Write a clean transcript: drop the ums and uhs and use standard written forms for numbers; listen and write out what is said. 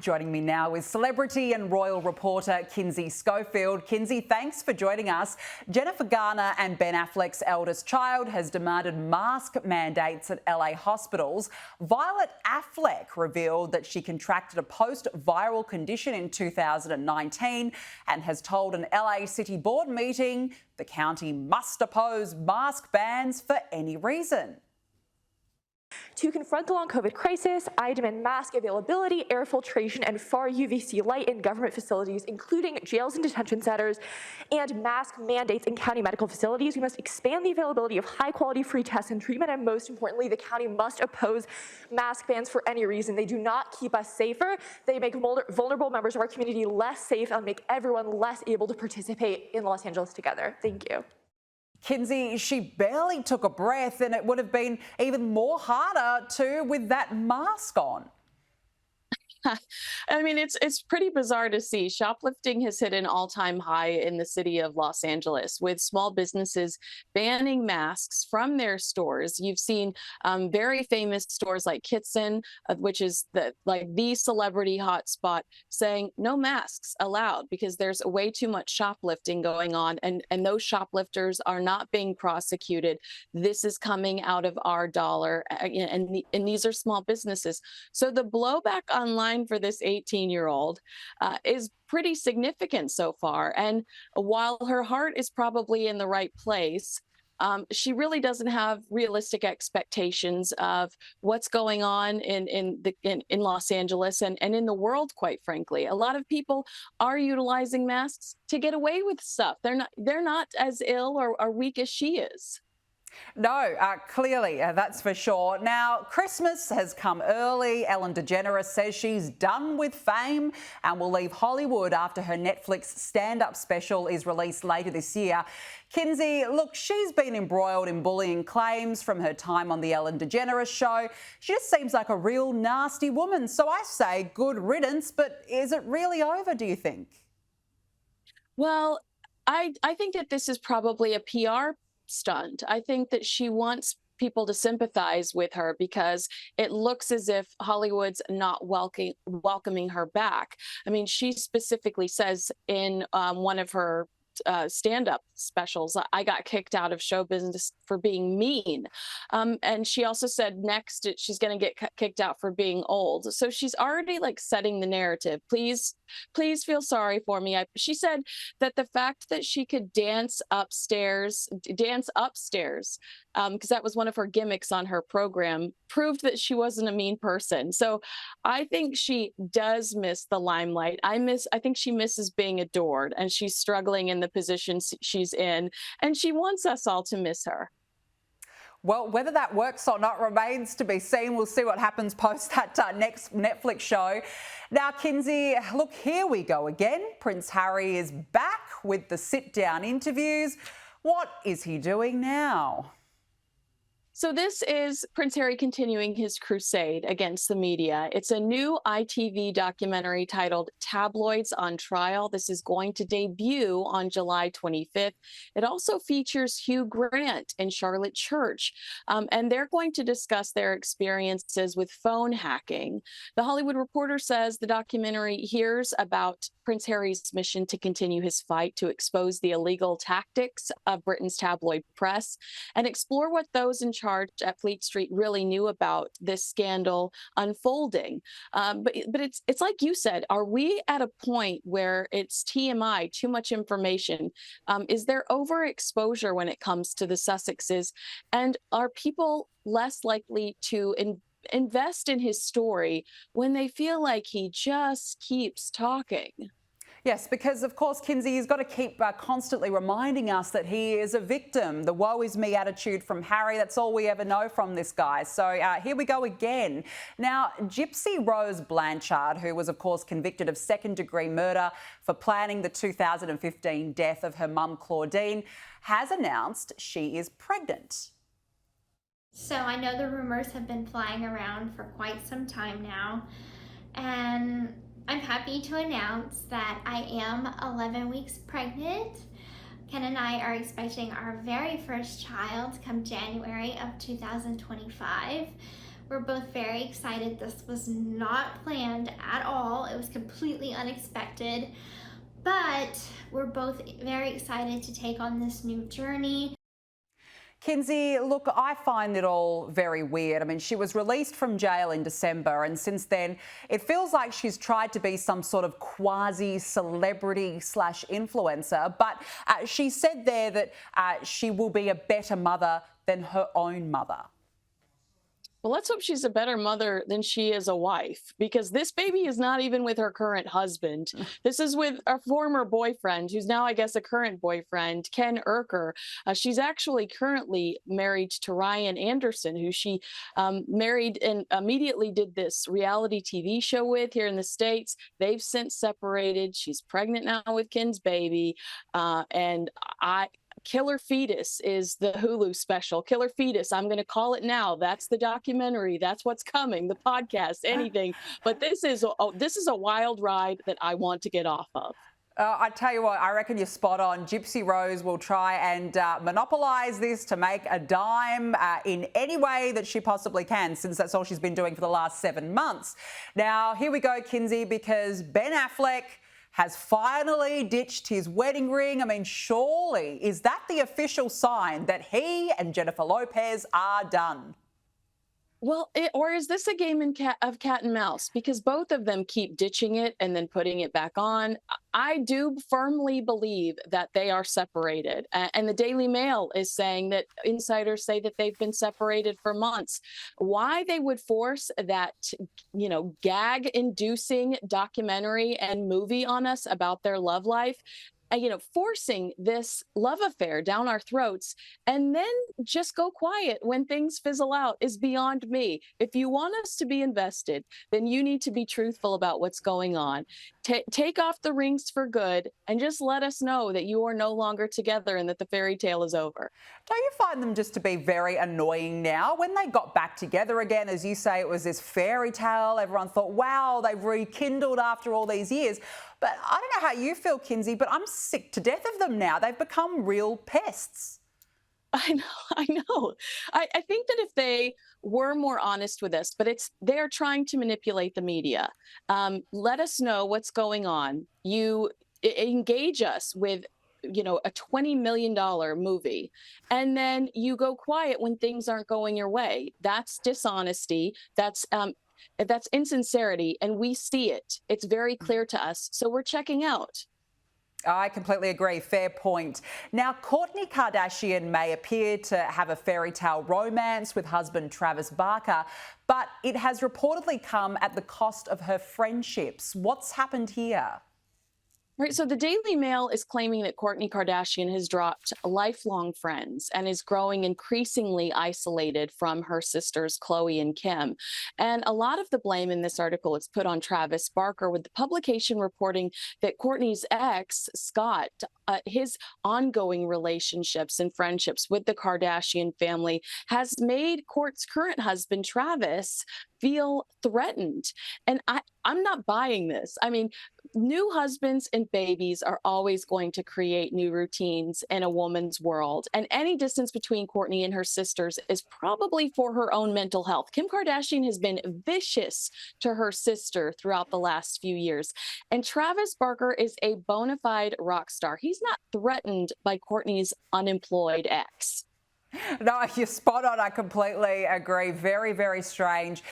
Joining me now is celebrity and royal reporter Kinsey Schofield. Kinsey, thanks for joining us. Jennifer Garner and Ben Affleck's eldest child has demanded mask mandates at LA hospitals. Violet Affleck revealed that she contracted a post-viral condition in 2019 and has told an LA City Board meeting the county must oppose mask bans for any reason. To confront the long COVID crisis, I demand mask availability, air filtration, and far UVC light in government facilities, including jails and detention centers, and mask mandates in county medical facilities. We must expand the availability of high-quality free tests and treatment, and most importantly, the county must oppose mask bans for any reason. They do not keep us safer. They make vulnerable members of our community less safe and make everyone less able to participate in Los Angeles together. Thank you. Kinsey, she barely took a breath, and it would have been even more harder too with that mask on. I mean, it's pretty bizarre to see. Shoplifting has hit an all-time high in the city of Los Angeles, with small businesses banning masks from their stores. You've seen very famous stores like Kitson, which is the celebrity hotspot, saying no masks allowed because there's way too much shoplifting going on, and those shoplifters are not being prosecuted. This is coming out of our dollar, and these are small businesses. So the blowback online for this 18-year-old is pretty significant so far. And while her heart is probably in the right place, she really doesn't have realistic expectations of what's going on in Los Angeles and in the world, quite frankly. A lot of people are utilizing masks to get away with stuff. They're not as ill or weak as she is. No, clearly, that's for sure. Now, Christmas has come early. Ellen DeGeneres says she's done with fame and will leave Hollywood after her Netflix stand-up special is released later this year. Kinsey, look, she's been embroiled in bullying claims from her time on the Ellen DeGeneres show. She just seems like a real nasty woman. So I say good riddance, but is it really over, do you think? Well, I think that this is probably a PR stunt. I think that she wants people to sympathize with her because it looks as if Hollywood's not welcoming her back. I mean, she specifically says in one of her stand-up specials, I got kicked out of show business for being mean. And she also said next she's going to get kicked out for being old. So she's already setting the narrative. Please feel sorry for me. She said that the fact that she could dance upstairs, because that was one of her gimmicks on her program, proved that she wasn't a mean person. So I think she does miss the limelight. I think she misses being adored, and she's struggling in the position she's in, and she wants us all to miss her. Well, whether that works or not remains to be seen. We'll see what happens post that next Netflix show. Now, Kinsey, look, here we go again. Prince Harry is back with the sit-down interviews. What is he doing now? So this is Prince Harry continuing his crusade against the media. It's a new ITV documentary titled Tabloids on Trial. This is going to debut on July 25th. It also features Hugh Grant and Charlotte Church, and they're going to discuss their experiences with phone hacking. The Hollywood Reporter says the documentary hears about Prince Harry's mission to continue his fight to expose the illegal tactics of Britain's tabloid press and explore what those in charge at Fleet Street really knew about this scandal unfolding. But it's like you said, are we at a point where it's TMI, too much information? Is there overexposure when it comes to the Sussexes? And are people less likely to invest in his story when they feel like he just keeps talking? Yes, because of course, Kinsey, he's got to keep constantly reminding us that he is a victim. The woe is me attitude from Harry, that's all we ever know from this guy. So here we go again. Now, Gypsy Rose Blanchard, who was of course convicted of second-degree murder for planning the 2015 death of her mum Claudine, has announced she is pregnant. So I know the rumors have been flying around for quite some time now, and I'm happy to announce that I am 11 weeks pregnant. Ken and I are expecting our very first child come January of 2025. We're both very excited. This was not planned at all. It was completely unexpected, but we're both very excited to take on this new journey. Kinsey, look, I find it all very weird. I mean, she was released from jail in December, and since then, it feels like she's tried to be some sort of quasi-celebrity slash influencer. But she said there that she will be a better mother than her own mother. Well, let's hope she's a better mother than she is a wife, because this baby is not even with her current husband. This is with a former boyfriend, who's now, I guess, a current boyfriend, Ken Urker. She's actually currently married to Ryan Anderson, who she married and immediately did this reality TV show with here in the States. They've since separated. She's pregnant now with Ken's baby. Killer Fetus is the Hulu special. Killer Fetus, I'm going to call it now. That's the documentary. That's what's coming, the podcast, anything. But this is a wild ride that I want to get off of. I tell you what, I reckon you're spot on. Gypsy Rose will try and monopolise this to make a dime in any way that she possibly can, since that's all she's been doing for the last 7 months. Now, here we go, Kinsey, because Ben Affleck has finally ditched his wedding ring. I mean, surely, is that the official sign that he and Jennifer Lopez are done? Well, or is this a game of cat and mouse? Because both of them keep ditching it and then putting it back on. I do firmly believe that they are separated. And the Daily Mail is saying that insiders say that they've been separated for months. Why they would force that, gag-inducing documentary and movie on us about their love life, forcing this love affair down our throats and then just go quiet when things fizzle out is beyond me. If you want us to be invested, then you need to be truthful about what's going on. Take off the rings for good and just let us know that you are no longer together and that the fairy tale is over. Don't you find them just to be very annoying now? When they got back together again, as you say, it was this fairy tale. Everyone thought, wow, they've rekindled after all these years. But I don't know how you feel, Kinsey, but I'm sick to death of them now. They've become real pests. I know. I think that if they were more honest with us, but they're trying to manipulate the media. Let us know what's going on. You engage us with a $20 million movie, and then you go quiet when things aren't going your way. That's dishonesty. That's insincerity, and we see it. It's very clear to us, so we're checking out. I completely agree. Fair point. Now, Kourtney Kardashian may appear to have a fairy tale romance with husband Travis Barker, but it has reportedly come at the cost of her friendships. What's happened here? Right. So the Daily Mail is claiming that Kourtney Kardashian has dropped lifelong friends and is growing increasingly isolated from her sisters, Khloe and Kim. And a lot of the blame in this article is put on Travis Barker, with the publication reporting that Kourtney's ex, Scott, his ongoing relationships and friendships with the Kardashian family has made Kourt's current husband, Travis, feel threatened. And I'm not buying this. I mean, new husbands and babies are always going to create new routines in a woman's world. And any distance between Kourtney and her sisters is probably for her own mental health. Kim Kardashian has been vicious to her sister throughout the last few years. And Travis Barker is a bona fide rock star. He's not threatened by Kourtney's unemployed ex. No, you're spot on. I completely agree. Very, very strange.